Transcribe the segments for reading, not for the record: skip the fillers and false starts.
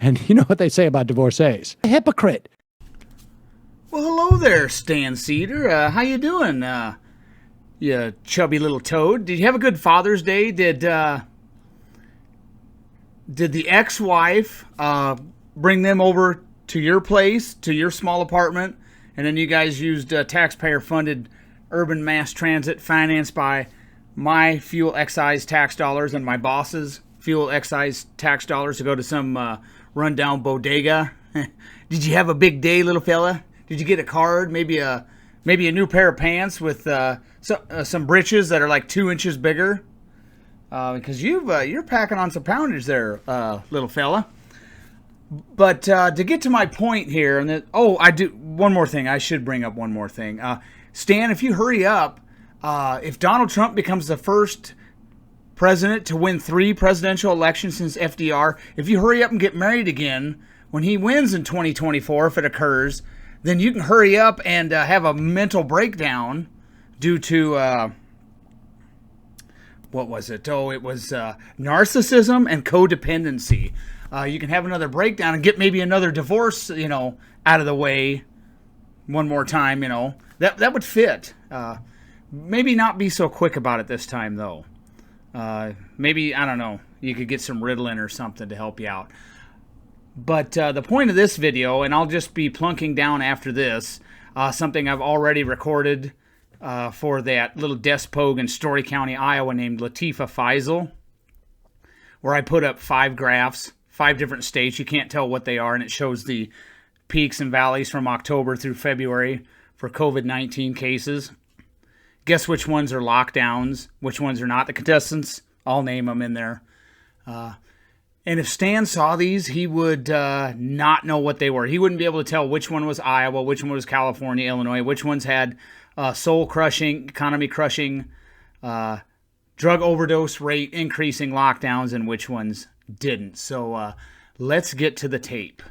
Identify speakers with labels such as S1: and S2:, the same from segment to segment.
S1: And you know what they say about divorcees? A hypocrite.
S2: Well, hello there, Stan Seder. How you doing, you chubby little toad? Did you have a good Father's Day? Did the ex-wife bring them over to your place, to your small apartment, and then you guys used taxpayer-funded urban mass transit financed by my fuel excise tax dollars and my boss's fuel excise tax dollars to go to some rundown bodega? Did you have a big day, little fella? Did you get a card? Maybe a new pair of pants with some britches that are like 2 inches bigger? Because you're packing on some poundage there, little fella. But to get to my point here, I do one more thing. I should bring up one more thing. Stan, if you hurry up, if Donald Trump becomes the first president to win 3 presidential elections since FDR, if you hurry up and get married again when he wins in 2024, if it occurs, then you can hurry up and have a mental breakdown due to, what was it? Oh, it was narcissism and codependency. You can have another breakdown and get maybe another divorce, out of the way one more time, That would fit. Maybe not be so quick about it this time, though. Maybe, I don't know, you could get some Ritalin or something to help you out. But the point of this video, and I'll just be plunking down after this, something I've already recorded for that little despot in Story County, Iowa named Latifah Faisal, where I put up 5 graphs, 5 different states. You can't tell what they are, and it shows the peaks and valleys from October through February for COVID-19 cases. Guess which ones are lockdowns, which ones are not. The contestants, I'll name them in there. And if Stan saw these, he would not know what they were. He wouldn't be able to tell which one was Iowa, which one was California, Illinois, which ones had soul-crushing, economy-crushing, drug overdose rate increasing lockdowns, and which ones didn't. So let's get to the tape.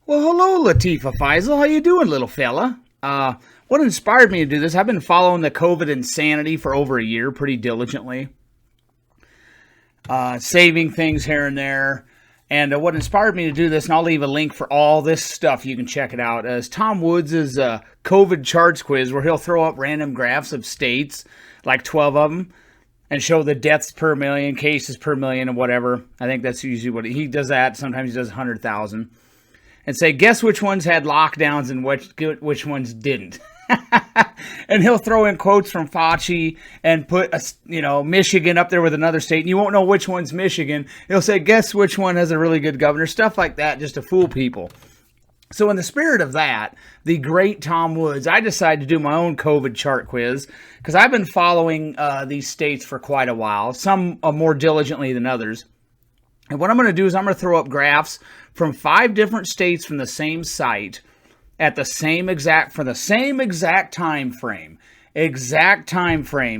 S2: Well, hello, Latifah Faisal. How you doing, little fella? What inspired me to do this? I've been following the COVID insanity for over a year pretty diligently. Saving things here and there. And what inspired me to do this, and I'll leave a link for all this stuff, you can check it out, is Tom Woods' COVID charts quiz, where he'll throw up random graphs of states, like 12 of them, and show the deaths per million, cases per million, and whatever. I think that's usually what he does that. Sometimes he does 100,000. And say, guess which ones had lockdowns and which ones didn't. And he'll throw in quotes from Fauci and put Michigan up there with another state, and you won't know which one's Michigan. He'll say, guess which one has a really good governor, stuff like that, just to fool people. So in the spirit of that, the great Tom Woods, I decided to do my own COVID chart quiz, because I've been following these states for quite a while, some more diligently than others. And what I'm going to do is I'm going to throw up graphs from 5 different states from the same site at the same exact time frame.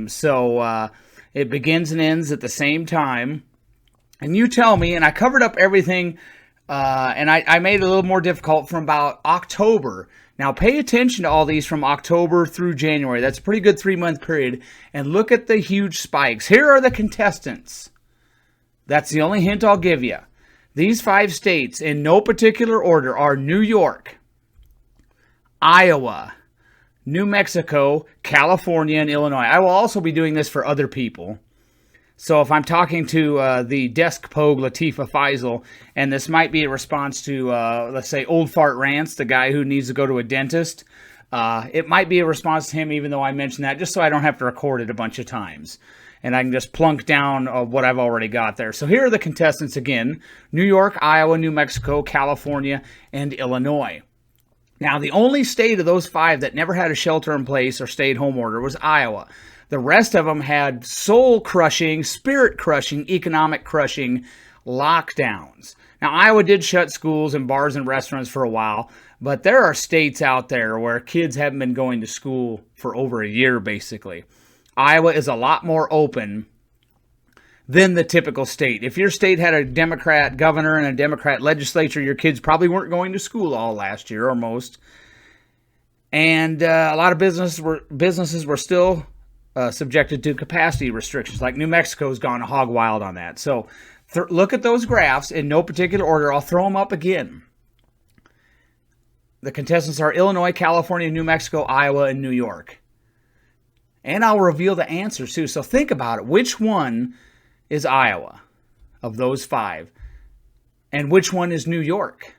S2: So it begins and ends at the same time. And you tell me, and I covered up everything, and I made it a little more difficult from about October. Now pay attention to all these from October through January. That's a pretty good 3-month period. And look at the huge spikes. Here are the contestants. That's the only hint I'll give you. These 5 states, in no particular order, are New York, Iowa, New Mexico, California, and Illinois. I will also be doing this for other people. So if I'm talking to the desk pogue Latifah Faisal, and this might be a response to, let's say, Old Fart Rants, the guy who needs to go to a dentist, it might be a response to him, even though I mentioned that, just so I don't have to record it a bunch of times. And I can just plunk down what I've already got there. So here are the contestants again. New York, Iowa, New Mexico, California, and Illinois. Now, the only state of those 5 that never had a shelter-in-place or stay-at-home order was Iowa. The rest of them had soul-crushing, spirit-crushing, economic-crushing lockdowns. Now, Iowa did shut schools and bars and restaurants for a while, but there are states out there where kids haven't been going to school for over a year, basically. Iowa is a lot more open than the typical state. If your state had a Democrat governor and a Democrat legislature, your kids probably weren't going to school all last year, or most. And a lot of businesses were still subjected to capacity restrictions. Like New Mexico's gone hog wild on that. So Look at those graphs in no particular order. I'll throw them up again. The contestants are Illinois, California, New Mexico, Iowa, and New York. And I'll reveal the answers too. So think about it. Which one is Iowa of those 5? And which one is New York?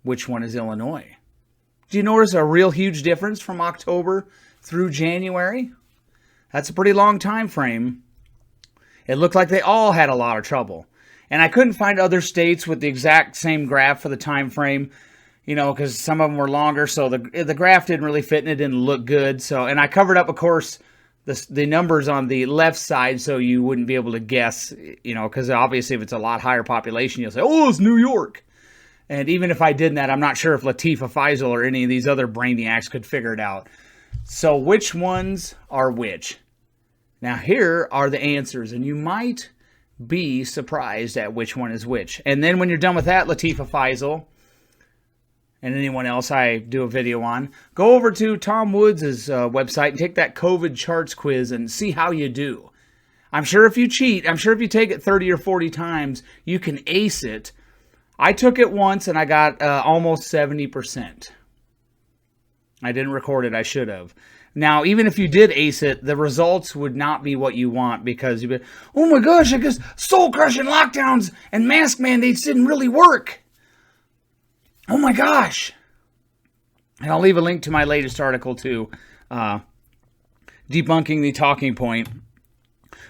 S2: Which one is Illinois? Do you notice a real huge difference from October through January? That's a pretty long time frame. It looked like they all had a lot of trouble. And I couldn't find other states with the exact same graph for the time frame, you know, because some of them were longer, so the graph didn't really fit and it didn't look good. So, and I covered up, of course, the numbers on the left side so you wouldn't be able to guess, you know, because obviously if it's a lot higher population, you'll say, oh, it's New York. And even if I did that, I'm not sure if Latifah Faisal or any of these other brainiacs could figure it out. So which ones are which? Now here are the answers, and you might be surprised at which one is which. And then when you're done with that, Latifah Faisal and anyone else I do a video on, go over to Tom Woods' website and take that COVID charts quiz and see how you do. I'm sure if you cheat, I'm sure if you take it 30 or 40 times, you can ace it. I took it once and I got almost 70%. I didn't record it. I should have. Now, even if you did ace it, the results would not be what you want because you'd be, oh my gosh, I guess soul-crushing lockdowns and mask mandates didn't really work. Oh my gosh. And I'll leave a link to my latest article too, debunking the talking point.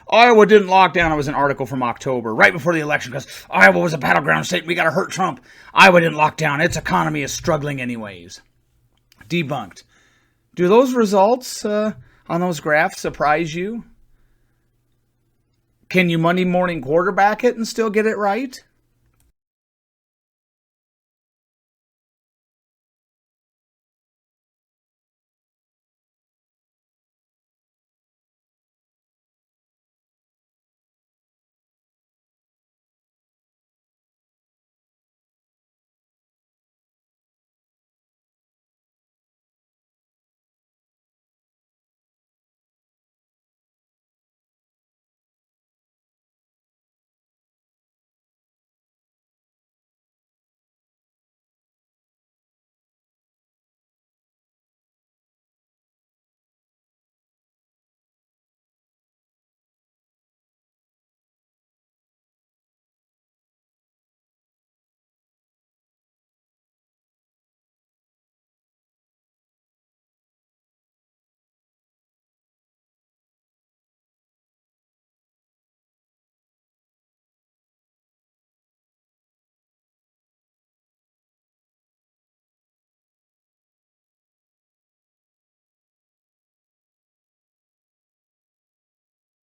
S2: Iowa didn't lock down. It was an article from October, right before the election, because Iowa was a battleground state. We got to hurt Trump. Iowa didn't lock down. Its economy is struggling anyways. Debunked. Do those results on those graphs surprise you? Can you Monday morning quarterback it and still get it right?